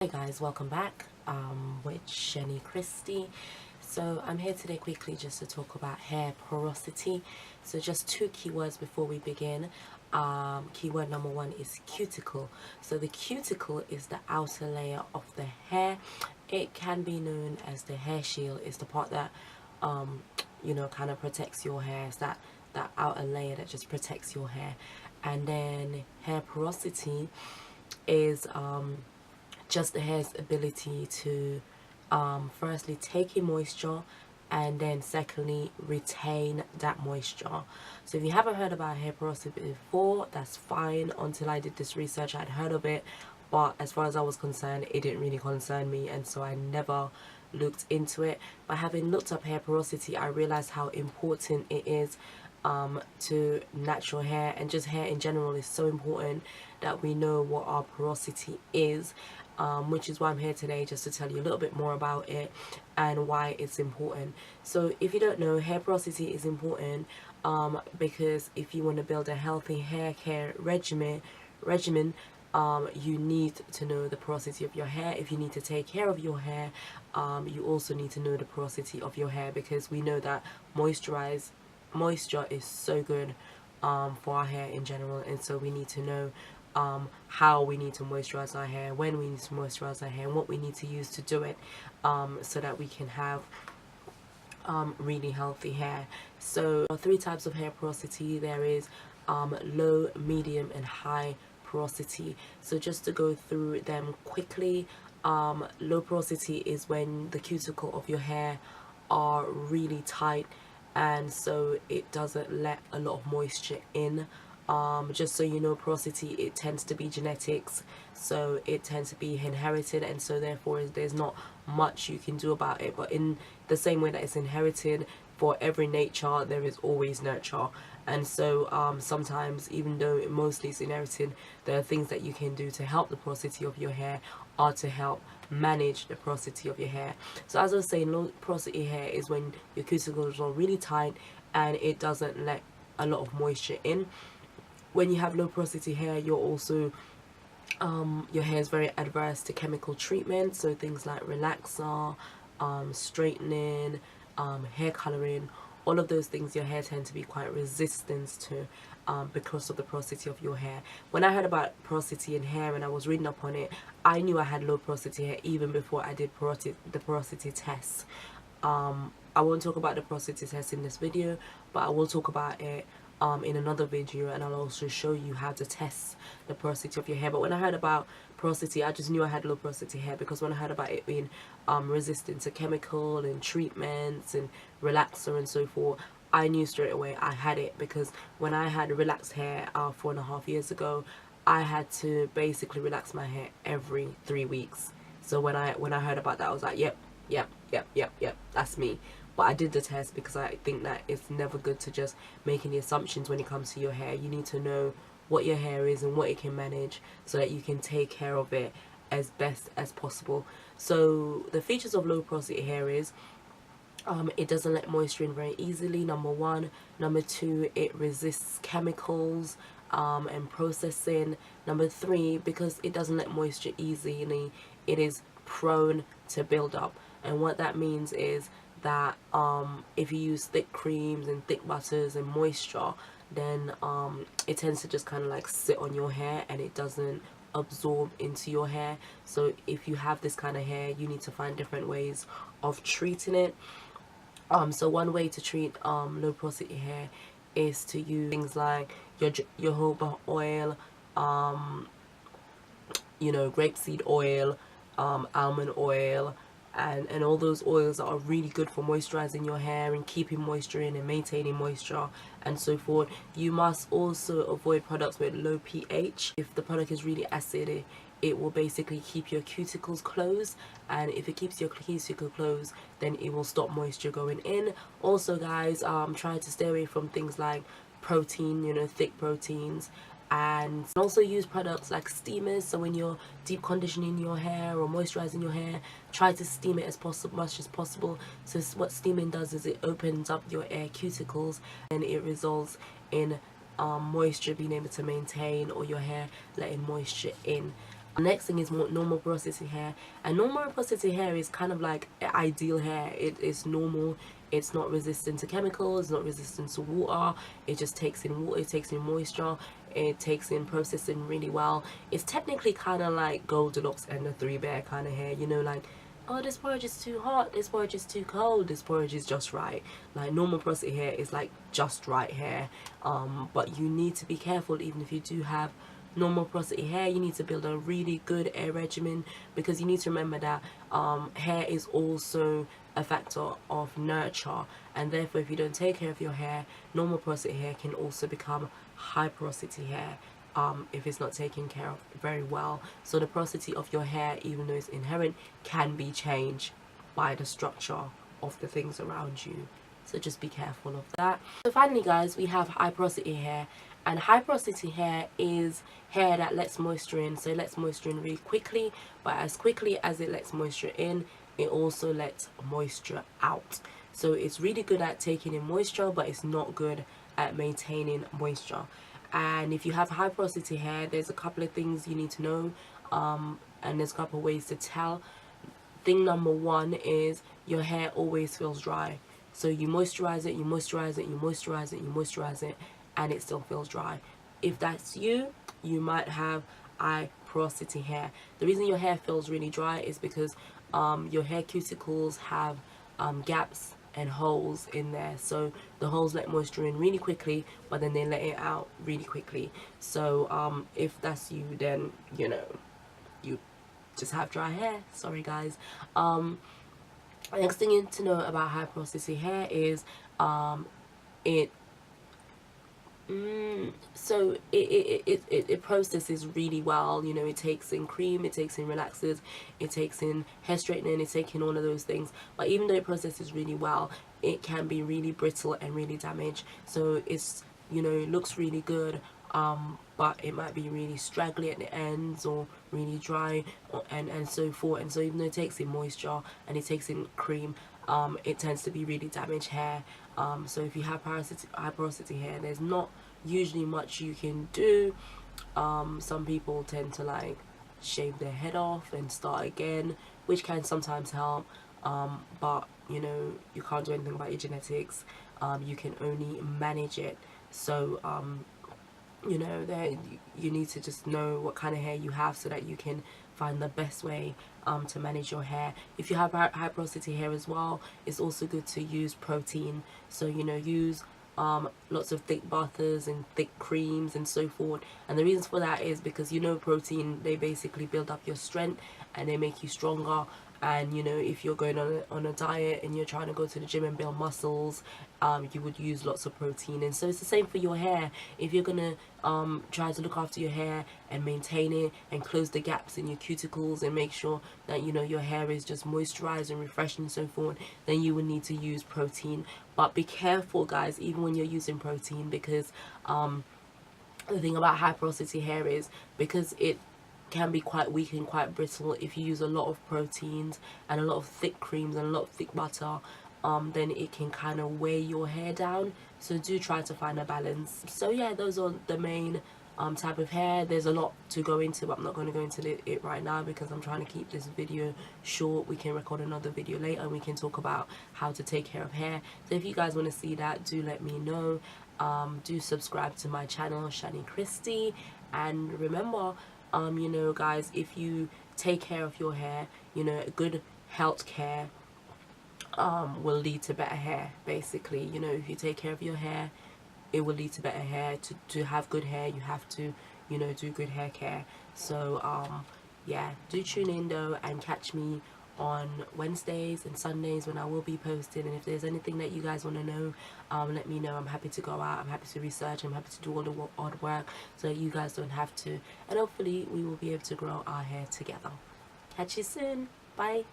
Hey guys, welcome back with Shani Christie. So I'm here today quickly just to talk about hair porosity. So just two keywords before we begin. Keyword number one is cuticle. So the cuticle is the outer layer of the hair. It can be known as the hair shield. It's the part that kind of protects your hair. It's that outer layer that just protects your hair. And then hair porosity is just the hair's ability to firstly take in moisture and then secondly retain that moisture. So if you haven't heard about hair porosity before, that's fine. Until I did this research, I'd heard of it, but as far as I was concerned, it didn't really concern me, and so I never looked into it. But having looked up hair porosity, I realized how important it is to natural hair, and just hair in general is so important that we know what our porosity is, which is why I'm here today, just to tell you a little bit more about it and why it's important. So if you don't know, hair porosity is important because if you want to build a healthy hair care regimen, you need to know the porosity of your hair. If you need to take care of your hair, you also need to know the porosity of your hair, because we know that moisture is so good for our hair in general, and so we need to know how we need to moisturize our hair, when we need to moisturize our hair, and what we need to use to do it, so that we can have really healthy hair. So three types of hair porosity. There is low, medium, and high porosity. So just to go through them quickly, low porosity is when the cuticle of your hair are really tight, and so it doesn't let a lot of moisture in. Just so you know, porosity, it tends to be genetics, so it tends to be inherited, and so therefore there's not much you can do about it. But in the same way that it's inherited, for every nature there is always nurture, and so sometimes, even though it mostly is inherited, there are things that you can do to help the porosity of your hair or to help manage the porosity of your hair. So as I was saying, low porosity hair is when your cuticles are really tight and it doesn't let a lot of moisture in. When you have low porosity hair, you're also your hair is very adverse to chemical treatment, so things like relaxer, straightening, hair coloring, all of those things your hair tend to be quite resistant to, because of the porosity of your hair. When I heard about porosity in hair and I was reading up on it, I knew I had low porosity hair even before I did the porosity test. I won't talk about the porosity test in this video, but I will talk about it in another video, and I'll also show you how to test the porosity of your hair. But when I heard about porosity, I just knew I had low porosity hair, because when I heard about it being resistant to chemical and treatments and relaxer and so forth, I knew straight away I had it. Because when I had relaxed hair 4.5 years ago, I had to basically relax my hair every 3 weeks. So when I heard about that, I was like, yep, that's me. But I did the test because I think that it's never good to just make any assumptions when it comes to your hair. You need to know what your hair is and what it can manage, so that you can take care of it as best as possible. So the features of low porosity hair is it doesn't let moisture in very easily, number one. Number two, it resists chemicals and processing. Number three, because it doesn't let moisture easily, it is prone to build up. And what that means is that if you use thick creams and thick butters and moisture, then it tends to just kind of like sit on your hair and it doesn't absorb into your hair. So if you have this kind of hair, you need to find different ways of treating it. So one way to treat low porosity hair is to use things like your jojoba oil, grapeseed oil, almond oil, and all those oils that are really good for moisturizing your hair and keeping moisture in and maintaining moisture and so forth. You must also avoid products with low pH. If the product is really acidic, it will basically keep your cuticles closed, and if it keeps your cuticle closed, then it will stop moisture going in. Also guys, try to stay away from things like protein, thick proteins, and also use products like steamers. So when you're deep conditioning your hair or moisturizing your hair, try to steam it as much as possible. So what steaming does is it opens up your air cuticles, and it results in moisture being able to maintain, or your hair letting moisture in. Next thing is more normal porosity hair, and normal porosity hair is kind of like ideal hair. It is normal, it's not resistant to chemicals, it's not resistant to water, it just takes in water, it takes in moisture, it takes in processing really well. It's technically kind of like Goldilocks and the Three Bear kind of hair, you know, like, oh, this porridge is too hot, this porridge is too cold, this porridge is just right. Like normal porosity hair is like just right hair, but you need to be careful. Even if you do have normal porosity hair, you need to build a really good hair regimen, because you need to remember that hair is also a factor of nurture, and therefore if you don't take care of your hair, normal porosity hair can also become high porosity hair if it's not taken care of very well. So the porosity of your hair, even though it's inherent, can be changed by the structure of the things around you. So just be careful of that. So finally guys, we have high porosity hair, and high porosity hair is hair that lets moisture in. So it lets moisture in really quickly, but as quickly as it lets moisture in, it also lets moisture out. So it's really good at taking in moisture, but it's not good at maintaining moisture. And if you have high porosity hair, there's a couple of things you need to know, and there's a couple of ways to tell. Thing number one is your hair always feels dry. So you moisturize it, you moisturize it, you moisturize it, you moisturize it, and it still feels dry. If that's you, you might have high porosity hair. The reason your hair feels really dry is because your hair cuticles have gaps and holes in there. So the holes let moisture in really quickly, but then they let it out really quickly. So if that's you, then you know, you just have dry hair. Sorry guys. Next thing you need to know about high porosity hair is it it processes really well. You know, it takes in cream, it takes in relaxers, it takes in hair straightening, it takes in all of those things. But even though it processes really well, it can be really brittle and really damaged. So it's, you know, it looks really good, but it might be really straggly at the ends or really dry, and so forth. And so even though it takes in moisture and it takes in cream, it tends to be really damaged hair. So if you have high porosity hair, there's not usually much you can do. Some people tend to like shave their head off and start again, which can sometimes help, but you know, you can't do anything about your genetics. You can only manage it. So you know, you need to just know what kind of hair you have so that you can find the best way to manage your hair. If you have high porosity hair as well, it's also good to use protein. So you know, use lots of thick butters and thick creams and so forth. And the reasons for that is because, you know, protein, they basically build up your strength and they make you stronger. And you know, if you're going on a diet and you're trying to go to the gym and build muscles, you would use lots of protein. And so it's the same for your hair. If you're gonna try to look after your hair and maintain it and close the gaps in your cuticles and make sure that, you know, your hair is just moisturized and refreshed and so forth, then you would need to use protein. But be careful guys, even when you're using protein, because the thing about high porosity hair is, because it can be quite weak and quite brittle, if you use a lot of proteins and a lot of thick creams and a lot of thick butter, then it can kind of weigh your hair down. So do try to find a balance. So yeah, those are the main type of hair. There's a lot to go into, but I'm not going to go into it right now because I'm trying to keep this video short. We can record another video later and we can talk about how to take care of hair. So if you guys want to see that, do let me know. Do subscribe to my channel, Shani Christie, and remember, you know guys, if you take care of your hair, you know, good health care will lead to better hair. Basically, you know, if you take care of your hair, it will lead to better hair. To have good hair, you have to, you know, do good hair care. So yeah, do tune in though and catch me on Wednesdays and Sundays when I will be posting. And if there's anything that you guys want to know, let me know. I'm happy to go out, I'm happy to research, I'm happy to do all the odd work so that you guys don't have to. And hopefully we will be able to grow our hair together. Catch you soon. Bye.